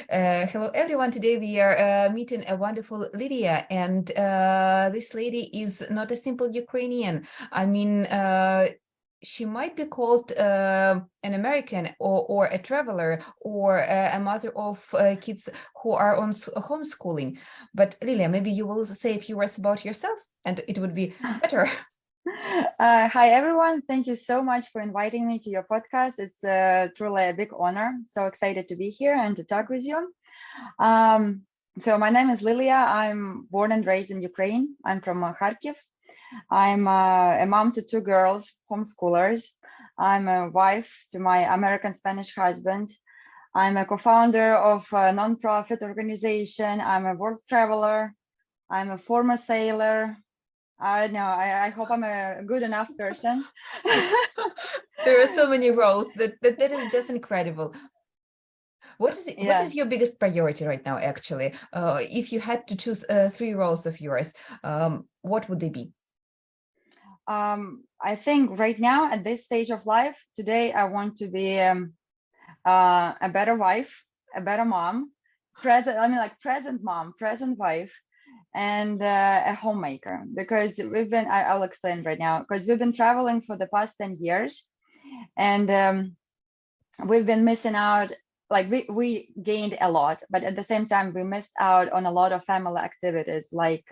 Hello, everyone. Today we are meeting a wonderful Liliia, and this lady is not a simple Ukrainian. I mean, she might be called an American or a traveler or a mother of kids who are on homeschooling. But Liliia, maybe you will say a few words about yourself, and it would be better. Hi, everyone. Thank you so much for inviting me to your podcast. It's truly a big honor. So excited to be here and to talk with you. So my name is Liliia. I'm born and raised in Ukraine. I'm from Kharkiv. I'm a mom to two girls, homeschoolers. I'm a wife to my American Spanish husband. I'm a co-founder of a nonprofit organization. I'm a world traveler. I'm a former sailor. I know. I hope I'm a good enough person. There are so many roles that is just incredible. What is it, what is your biggest priority right now, actually? If you had to choose three roles of yours, what would they be? I think right now at this stage of life, today I want to be a better wife, a better mom, present mom, present wife, and a homemaker, because I'll explain right now, because we've been traveling for the past 10 years and we've been missing out. Like we gained a lot, but at the same time we missed out on a lot of family activities, like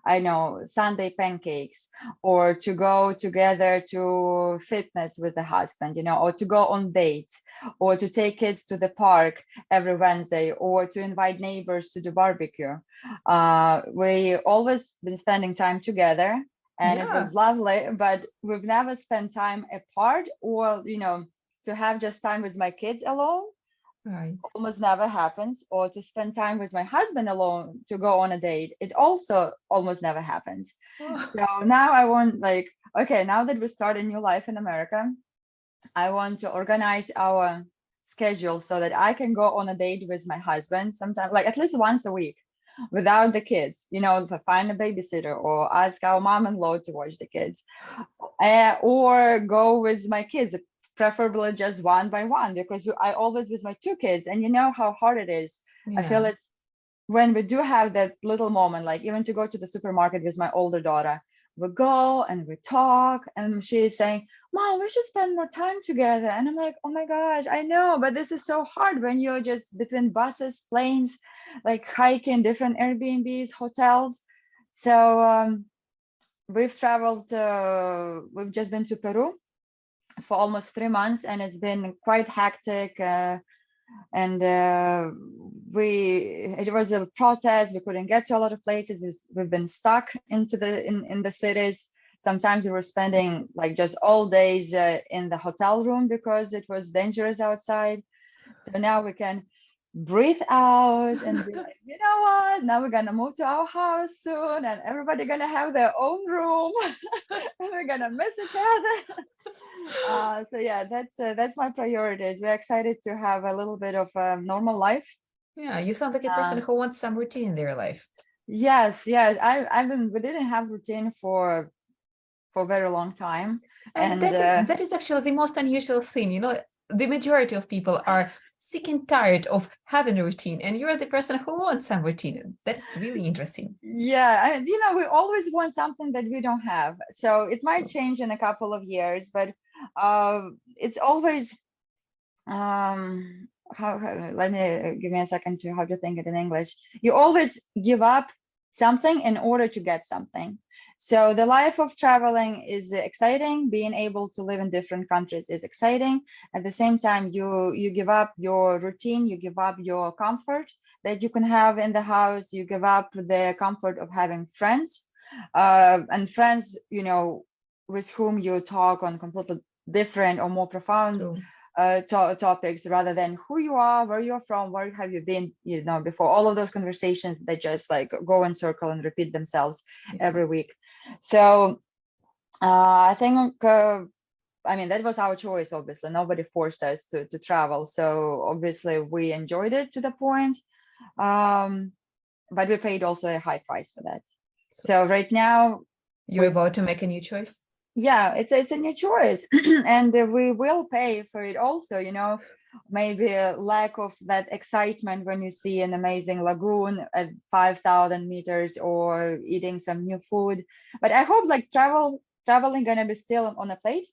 I know, Sunday pancakes, or to go together to fitness with the husband, or to go on dates, or to take kids to the park every Wednesday, or to invite neighbors to the barbecue. We always been spending time together, and it was lovely, but we've never spent time apart, or, to have just time with my kids alone. Right. Almost never happens, or to spend time with my husband alone to go on a date. It also almost never happens. So now I want, okay, now that we start a new life in America, I want to organize our schedule so that I can go on a date with my husband sometime, like at least once a week without the kids, to find a babysitter or ask our mom-in-law to watch the kids, or go with my kids, preferably just one by one, because I always with my two kids, and you know how hard it is. I feel it's when we do have that little moment, like even to go to the supermarket with my older daughter, we go and we talk, and she's saying, Mom, we should spend more time together. And I'm like, oh my gosh, I know, but this is so hard when you're just between buses, planes, like hiking, different Airbnbs, hotels. So we've just been to Peru for almost 3 months, and it's been quite hectic, and it was a protest. We couldn't get to a lot of places. We've been stuck in the cities. Sometimes we were spending like just all days in the hotel room because it was dangerous outside. So now we can breathe out and be like, you know what, now we're gonna move to our house soon, and everybody gonna have their own room and we're gonna miss each other. So yeah, that's my priorities. We're excited to have a little bit of a normal life. Yeah, you sound like a person who wants some routine in their life. Yes. We didn't have routine for a very long time, and that is actually the most unusual thing. The majority of people are sick and tired of having a routine, and you're the person who wants some routine. That's really interesting. Yeah, we always want something that we don't have. So it might change in a couple of years, but it's always let me give me a second to how to think it in English. You always give up something in order to get something. So the life of traveling is exciting. Being able to live in different countries is exciting. At the same time, you give up your routine, you give up your comfort that you can have in the house, you give up the comfort of having friends, and friends, with whom you talk on completely different or more profound topics, rather than who you are, where you're from, where have you been, before. All of those conversations that just like go in circle and repeat themselves every week. So I think that was our choice. Obviously nobody forced us to travel, so obviously we enjoyed it to the point, but we paid also a high price for that. So right now you're about to make a new choice. Yeah, it's a new choice and we will pay for it also. maybe a lack of that excitement when you see an amazing lagoon at 5,000 meters or eating some new food. But I hope like traveling gonna be still on a plate,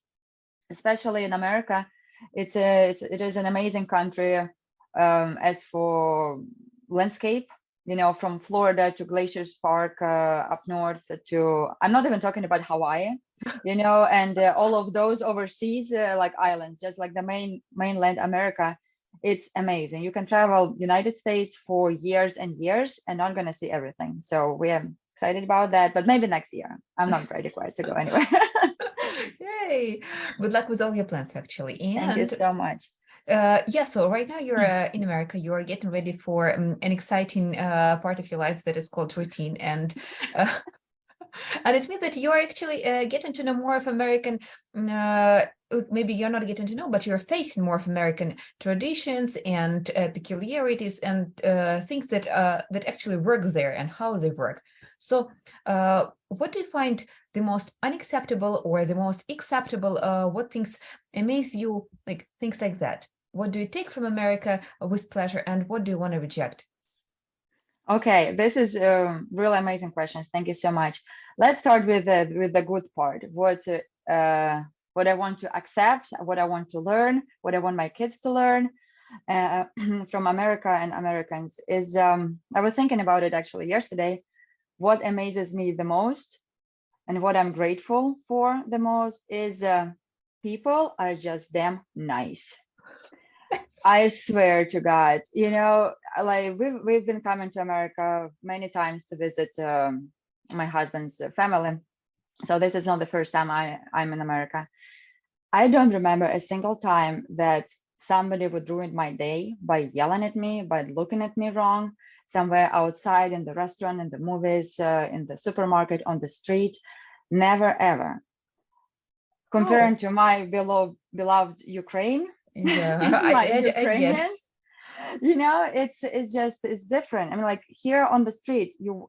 especially in America. It is an amazing country. As for landscape, from Florida to Glaciers Park, up north to, I'm not even talking about Hawaii, and all of those overseas, like islands, just like the mainland America. It's amazing. You can travel United States for years and years and not going to see everything. So we are excited about that, but maybe next year. I'm not ready quite to go anywhere. Yay! Good luck with all your plans, actually. Thank you And so much. yeah, so right now you're in America, you're getting ready for an exciting part of your life that is called routine. And and it means that you're actually getting to know more of American, maybe you're not getting to know, but you're facing more of American traditions and peculiarities and things that that actually work there and how they work. So what do you find the most unacceptable or the most acceptable? What things amaze you, like things like that? What do you take from America with pleasure and what do you want to reject? Okay, this is really amazing questions. Thank you so much. Let's start with the good part. What I want to accept, what I want to learn, what I want my kids to learn from America and Americans is. I was thinking about it actually yesterday. What amazes me the most, and what I'm grateful for the most, is people are just damn nice. I swear to God, like we've been coming to America many times to visit my husband's family. So this is not the first time I'm in America. I don't remember a single time that somebody would ruin my day by yelling at me, by looking at me wrong, somewhere outside, in the restaurant, in the movies, in the supermarket, on the street. Never ever. Comparing to my beloved Ukraine, Yeah, my I get Ukrainians, it's different. I mean, like here on the street, you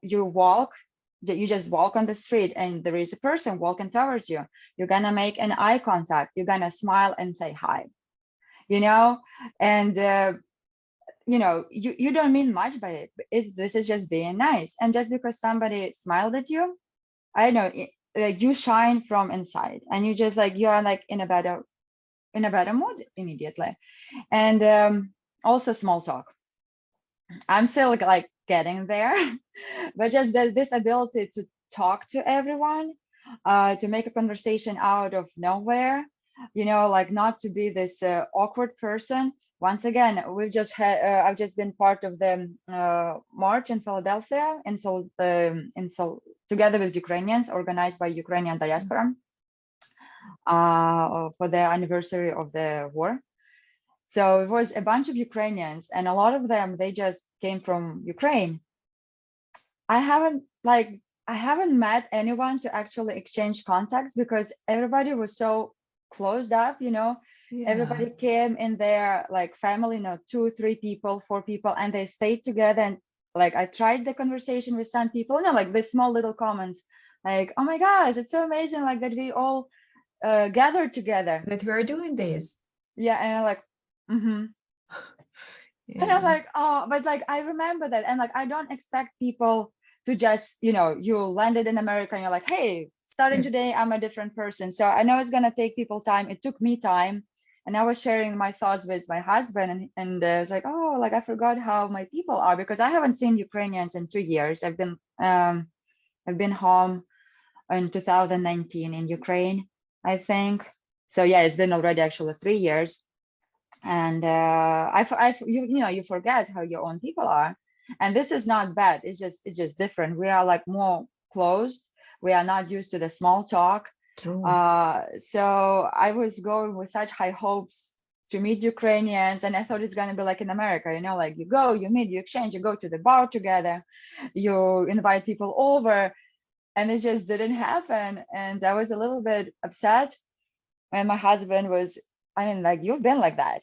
just walk on the street and there is a person walking towards you. You're gonna make an eye contact. You're gonna smile and say hi, and you don't mean much by it. This is just being nice. And just because somebody smiled at you, I know like you shine from inside, and you just like you are like in a better mood immediately. And also small talk. I'm still like getting there, but just this ability to talk to everyone, to make a conversation out of nowhere, like not to be this awkward person. Once again, I've just been part of the march in Philadelphia, together with Ukrainians, organized by Ukrainian diaspora for the anniversary of the war. So it was a bunch of Ukrainians, and a lot of them, they just came from Ukraine. I haven't met anyone to actually exchange contacts because everybody was so closed up, Yeah. Everybody came in their like family, 2, 3 people, 4 people, and they stayed together. And like I tried the conversation with some people, like the small little comments, like, oh my gosh, it's so amazing, like that we all gathered together. That we're doing this. Yeah, and I'm like, mm-hmm. Yeah. And I'm like, oh, but like I remember that, and like I don't expect people to just, you landed in America and you're like, hey, starting today, I'm a different person. So I know it's gonna take people time. It took me time, and I was sharing my thoughts with my husband, and I was like, oh, like I forgot how my people are, because I haven't seen Ukrainians in 2 years. I've been home in 2019 in Ukraine, I think. So yeah, it's been already actually 3 years. And you forget how your own people are, and this is not bad. It's just different. We are like more closed. We are not used to the small talk. True. So I was going with such high hopes to meet Ukrainians, and I thought it's gonna be like in America, like you go, you meet, you exchange, you go to the bar together, you invite people over, and it just didn't happen. And I was a little bit upset. And my husband was, I mean, like, you've been like that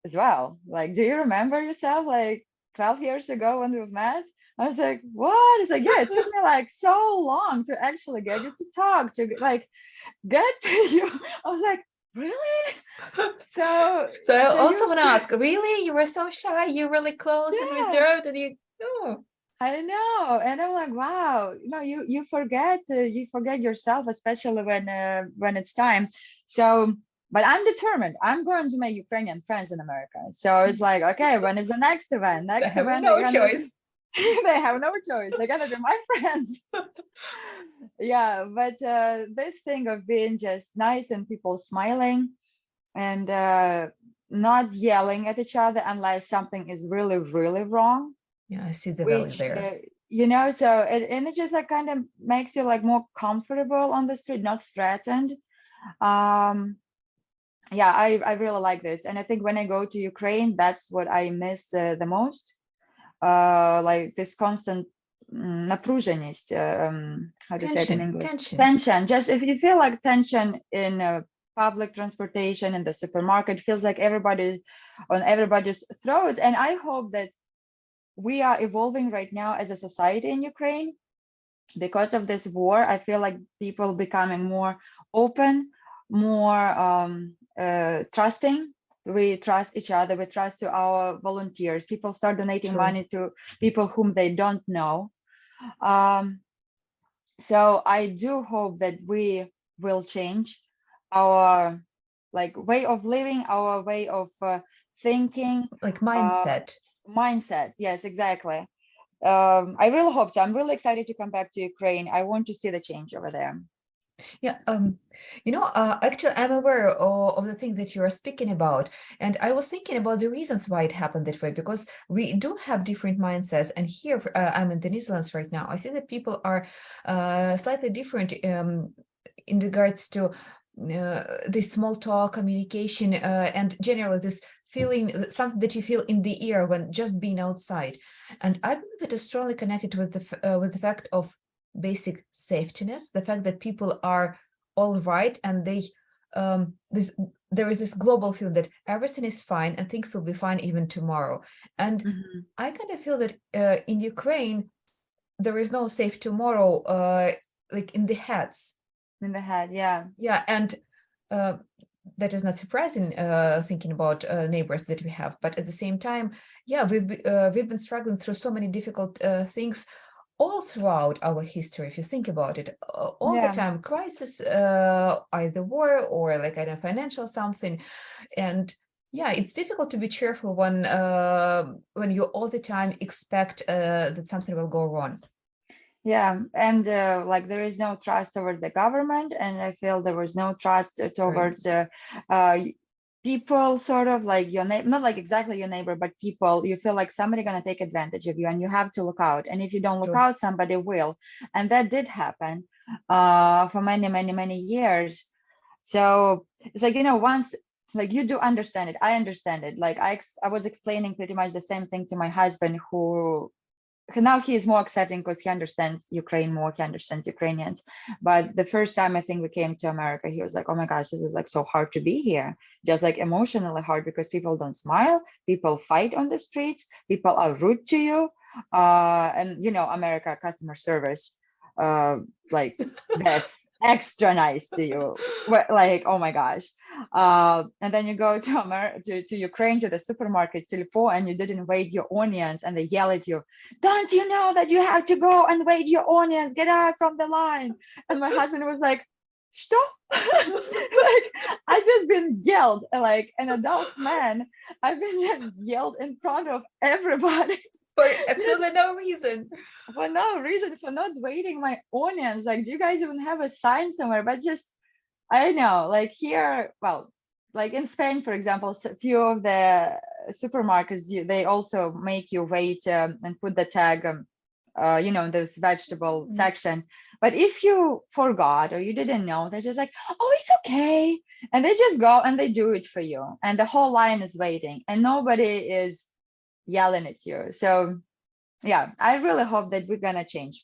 as well. Like, do you remember yourself like 12 years ago when we've met? I was like, what? It's like, yeah, it took me like so long to actually get you to talk, to like get to you. I was like, really? So, So I so also you, want to ask, really? You were so shy, you're really closed and yeah, reserved, and you, oh, I know. And I'm like, wow, you forget yourself, especially when it's time. So, but I'm determined. I'm going to make Ukrainian friends in America. So it's like, okay, when is the next event? I Next have event, they're no gonna choice. they have no choice. They're gonna be my friends. Yeah, but this thing of being just nice and people smiling and not yelling at each other unless something is really, really wrong, Yeah, I see the value which there. so it just like kind of makes you like more comfortable on the street, not threatened. um yeah, I really like this, and I think when I go to Ukraine, that's what I miss the most, like this constant напруженность, how to say it in Tension, English, tension. tension. Just if you feel like tension in public transportation, in the supermarket, feels like everybody's on everybody's throats. And I hope that we are evolving right now as a society in Ukraine because of this war. I feel like people becoming more open, more trusting. We trust each other. We trust to our volunteers. People start donating True. money to people whom they don't know. Um, so I do hope that we will change our like way of living, our way of thinking, Like uh, mindset. mindset. Yes, exactly. I really hope so. I'm really excited to come back to Ukraine. I want to see the change over there. Yeah, actually, I'm aware of the things that you are speaking about, and I was thinking about the reasons why it happened that way, because we do have different mindsets. And here, I'm in the Netherlands right now. I see that people are slightly different in regards to this small talk, communication, and generally this feeling, something that you feel in the air when just being outside. And I believe it is strongly connected with the fact of basic safetyness, the fact that people are all right, and there is this global feeling that everything is fine and things will be fine even tomorrow. And Mhm. I kind of feel that in Ukraine there is no safe tomorrow, like in the heads. In the head, yeah. Yeah, and uh, that is not surprising, thinking about neighbors that we have. But at the same time, yeah, we've been struggling through so many difficult things all throughout our history. If you think about it, all the Yeah. time, crisis, either war or like kind of financial something. And yeah, it's difficult to be cheerful when you all the time expect that something will go wrong. Yeah, and like there is no trust toward the government, and I feel there was no trust Right. towards people, sort of like your neighbor, not like exactly your neighbor, but people. You feel like somebody gonna take advantage of you, and you have to look out. And if you don't look True. out, somebody will, and that did happen for many, many, many years. So it's like, once, like, you do understand it. I understand it. Like I was explaining pretty much the same thing to my husband, who now he is more accepting because he understands Ukraine more, he understands Ukrainians. But the first time I think we came to America, he was like, oh my gosh, this is like so hard to be here. Just like emotionally hard, because people don't smile, people fight on the streets, people are rude to you. And America customer service, like that's extra nice to you. Like, oh my gosh. And then you go to to Ukraine, to the supermarket, Silipo, and you didn't weigh your onions, and they yell at you, don't you know that you have to go and weigh your onions, get out from the line? And my husband was like, stop. Like, I just been yelled like an adult man. I've been just yelled in front of everybody. For absolutely no reason. For no reason, for not weighing my onions. Like, do you guys even have a sign somewhere? But just, I don't know, like here, well, like in Spain, for example, a few of the supermarkets, they also make you wait and put the tag, this vegetable section. But if you forgot or you didn't know, they're just like, oh, it's okay. And they just go and they do it for you. And the whole line is waiting and nobody is yelling at you. So yeah, I really hope that we're gonna change.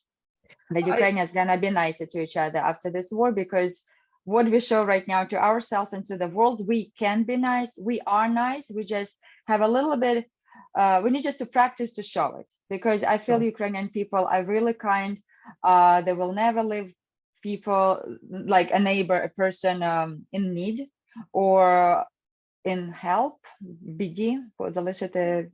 That I Ukrainians gonna be nicer to each other after this war, because what we show right now to ourselves and to the world, we can be nice. We are nice. We just have a little bit. We need just to practice to show it, because I feel True. Ukrainian people are really kind. They will never leave people, like a neighbor, a person in need. or in help, BD, залишити,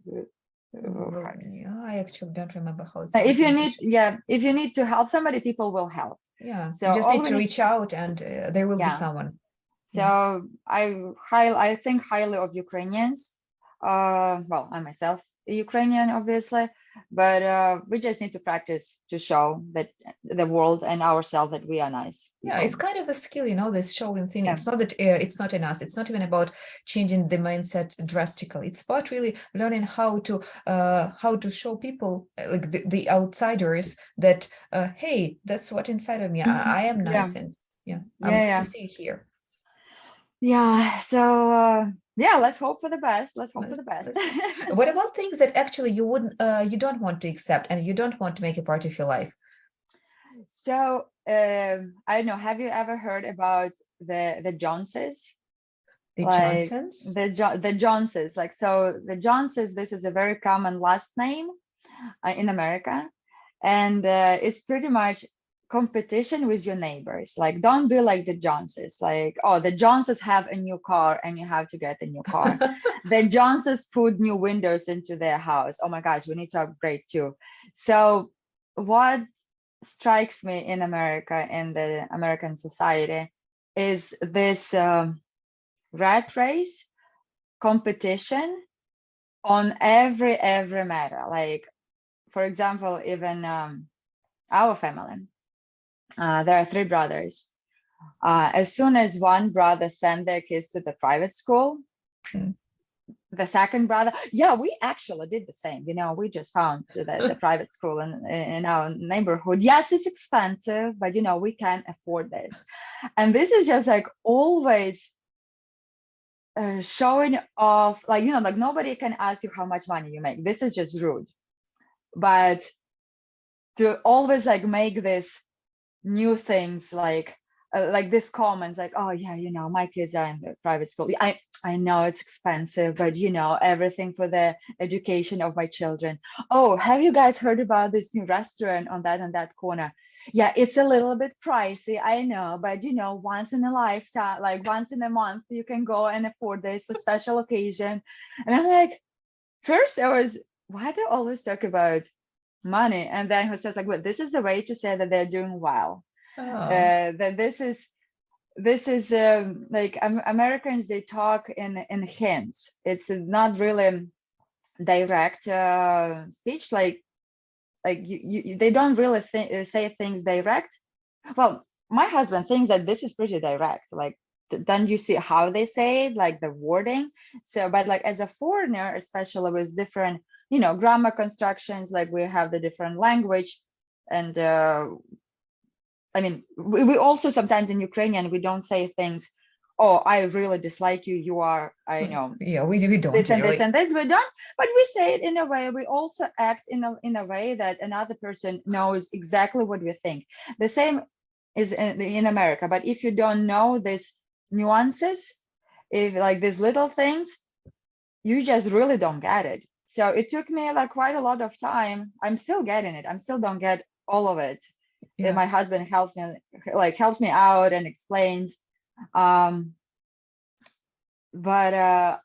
Well, yeah, I actually don't remember how it if sounds you in need, English. if you need to help somebody, people will help. Yeah, So you just all need we to need, reach out, and there will be yeah. someone. So Yeah. I think highly of Ukrainians. Well, I myself Ukrainian, obviously, but we just need to practice to show that the world and ourselves that we are nice Yeah, people. it's kind of a skill, this showing thing. Yeah. It's not that it's not in us. It's not even about changing the mindset drastically. It's about really learning how to show people, like the outsiders, that hey, that's what inside of me. I am nice, and I want to see it here. Yeah. So yeah, let's hope for the best. Let's hope for the best. What about things that actually you don't want to accept and you don't want to make a part of your life? So I don't know. Have you ever heard about the Joneses? The Like Johnsons? the Joneses. Like, so the Joneses. This is a very common last name in America, and it's pretty much competition with your neighbors. Like, don't be like the Joneses. Like, oh, the Joneses have a new car and you have to get a new car. The Joneses put new windows into their house. Oh my gosh, we need to upgrade too. So what strikes me in America, in the American society, is this rat race competition on every matter. Like, for example, even our family, there are 3 brothers. As soon as one brother sent their kids to the private school, the second brother, yeah, we actually did the same. We just found the private school in our neighborhood. Yes, it's expensive, but we can afford this. And this is just like always showing off, like, like nobody can ask you how much money you make. This is just rude. But to always like make this new things, like this comments like, oh yeah, my kids are in the private school. I know it's expensive, but everything for the education of my children. Oh, have you guys heard about this new restaurant on that corner? Yeah, it's a little bit pricey, I know, but once in a lifetime, like once in a month, you can go and afford this for special occasion. And I'm like, first I was, why do they always talk about money? And then he says like, well, this is the way to say that they're doing well. That this is like Americans, they talk in hints. It's not really direct speech. Like they don't really say things direct. Well, my husband thinks that this is pretty direct. Like, then you see how they say it, like the wording. So, but like as a foreigner, especially with different, grammar constructions, like we have the different language, and I mean, we also sometimes in Ukrainian, we don't say things, oh, I really dislike you. You are, I know. Yeah, we don't this and really. this and this. We don't, but we say it in a way. We also act in a way that another person knows exactly what we think. The same is in America. But if you don't know these nuances, if like these little things, you just really don't get it. So it took me like quite a lot of time. I'm still getting it. I'm still don't get all of it. Yeah. My husband helps me out and explains. But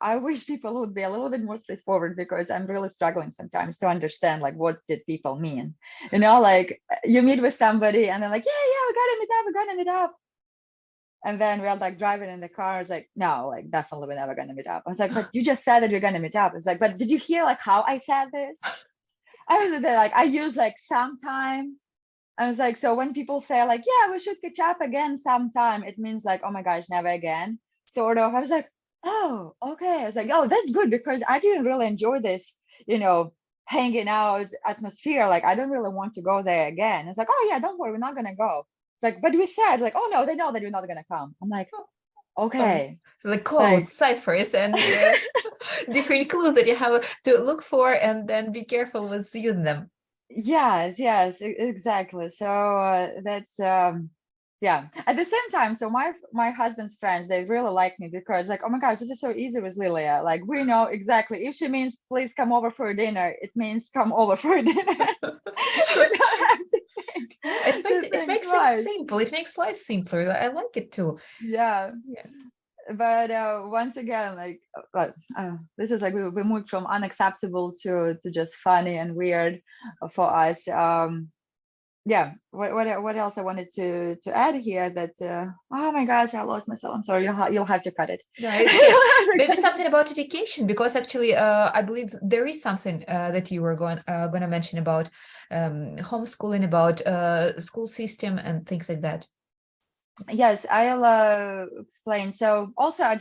I wish people would be a little bit more straightforward, because I'm really struggling sometimes to understand like what did people mean. Like you meet with somebody and they're like, yeah, we're gonna meet up. And then we're like driving in the car. It's like, no, like definitely we're never gonna meet up. I was like, but you just said that you're gonna meet up. It's like, but did you hear like how I said this? I was there, like I use like sometime. I was like, so when people say like, yeah, we should catch up again sometime, it means like, oh my gosh, never again, sort of. I was like, oh, okay. I was like, oh, that's good, because I didn't really enjoy this, hanging out atmosphere. Like, I don't really want to go there again. It's like, oh yeah, don't worry, we're not gonna go. It's like, but we said like, oh no, they know that you're not gonna come. I'm like, okay. So the codes, ciphers, and different clues that you have to look for, and then be careful with using them. Yes, exactly. So that's yeah. At the same time, so my husband's friends, they really like me, because like, oh my gosh, this is so easy with Liliia. Like, we know exactly, if she means please come over for dinner, it means come over for dinner. We don't have to think. It makes things simple. It makes life simpler. I like it too. Yeah. but once again, like this is like we moved from unacceptable to just funny and weird for us. Yeah, what else I wanted to add here, that oh my gosh, I lost myself. I'm sorry, you'll have to cut it. No, it's okay. Maybe something about education, because actually I believe there is something that you were going to mention about homeschooling, about school system and things like that. Yes, I'll explain. So also I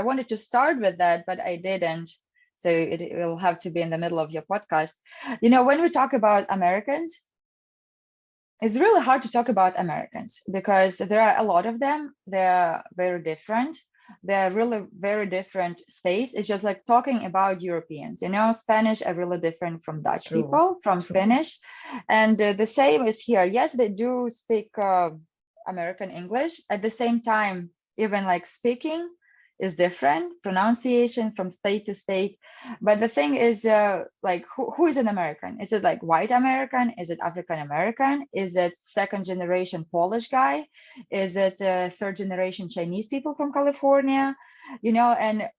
wanted to start with that, but I didn't. So it will have to be in the middle of your podcast. When we talk about Americans, it's really hard to talk about Americans because there are a lot of them. They're very different. They're really very different states. It's just like talking about Europeans. Spanish are really different from Dutch True, people, from true. Finnish. And the same is here. Yes, they do speak American English. At the same time, even like speaking is different, pronunciation from state to state. But the thing is, like, who is an American? Is it like white American? Is it African American? Is it second generation Polish guy? Is it third generation Chinese people from California? And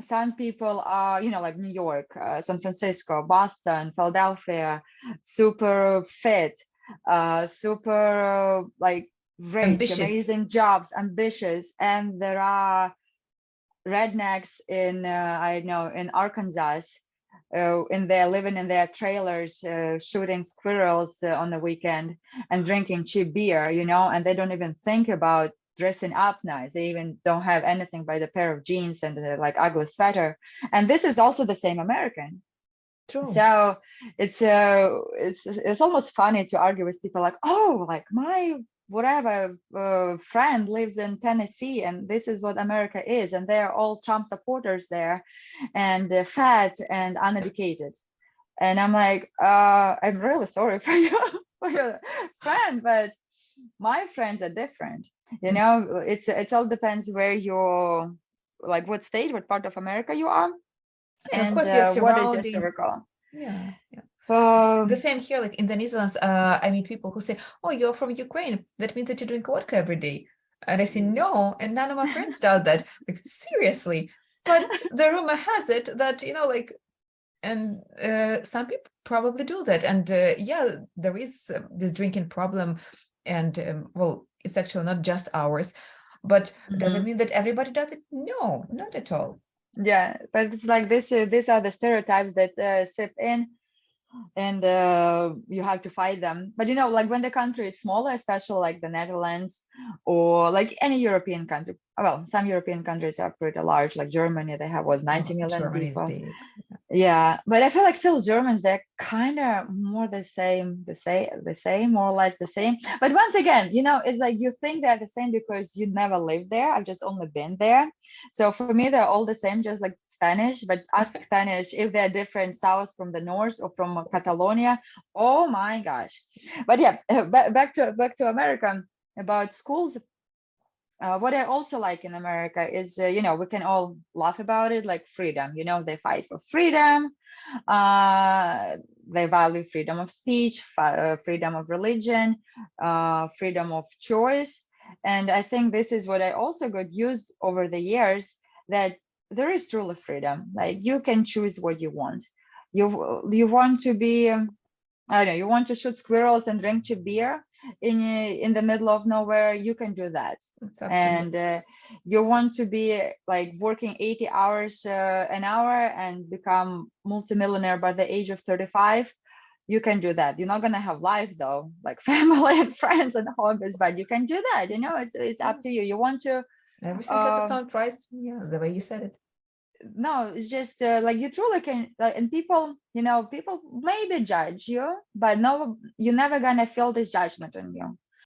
some people are, like New York, San Francisco, Boston, Philadelphia, super fit, super like rich, Ambitious. amazing jobs, ambitious. And there are rednecks in I know, in Arkansas, and they're living in their trailers, shooting squirrels on the weekend and drinking cheap beer, and they don't even think about dressing up nice. They even don't have anything but a pair of jeans and like ugly sweater. And this is also the same American. True. So it's almost funny to argue with people like, oh, like my whatever friend lives in Tennessee and this is what America is, and they're all Trump supporters there, and fat and uneducated. And I'm like, I'm really sorry for you, for your friend, but my friends are different. It's all depends where you're, like what state, what part of America you are, And of and course, you're what is your surrounding. circle. Yeah, yeah. Um, The same here, like in the Netherlands, I meet people who say, "Oh, you're from Ukraine. That means that you drink vodka every day." And I say, "No," and none of my friends doubt that. Like, seriously. But the rumor has it that, like, and some people probably do that. And yeah, there is this drinking problem. And well, it's actually not just ours. But does it mean that everybody does it? No, not at all. yeah, but it's like this. These are the stereotypes that seep in, and you have to fight them. But like when the country is smaller, especially like the Netherlands or like any European country. Well, some European countries are pretty large, like Germany. They have what, 90 Oh, million Germany is people. big. Yeah, but I feel like still Germans, they're kind of more the same, more or less the same. But once again, it's like you think they're the same because you never lived there. I've just only been there. So for me, they're all the same, just like Spanish. But ask Spanish if they're different south from the north or from Catalonia. Oh my gosh. But yeah, back to America, about schools. What I also like in America is, we can all laugh about it, like freedom. They fight for freedom. They value freedom of speech, freedom of religion, freedom of choice. And I think this is what I also got used over the years, that there is truly freedom. Like you can choose what you want. You want to be, I don't know, you want to shoot squirrels and drink cheap beer in the middle of nowhere, you can do that. It's up to you. And you want to be like working 80 hours an hour and become multimillionaire by the age of 35, you can do that. You're not going to have life though, like family and friends and hobbies, but you can do that. It's up to you. You want to Everything has its own price. Yeah, the way you said it. no, it's just like you truly can, and people maybe judge you, but no, you're never gonna feel this judgment on you.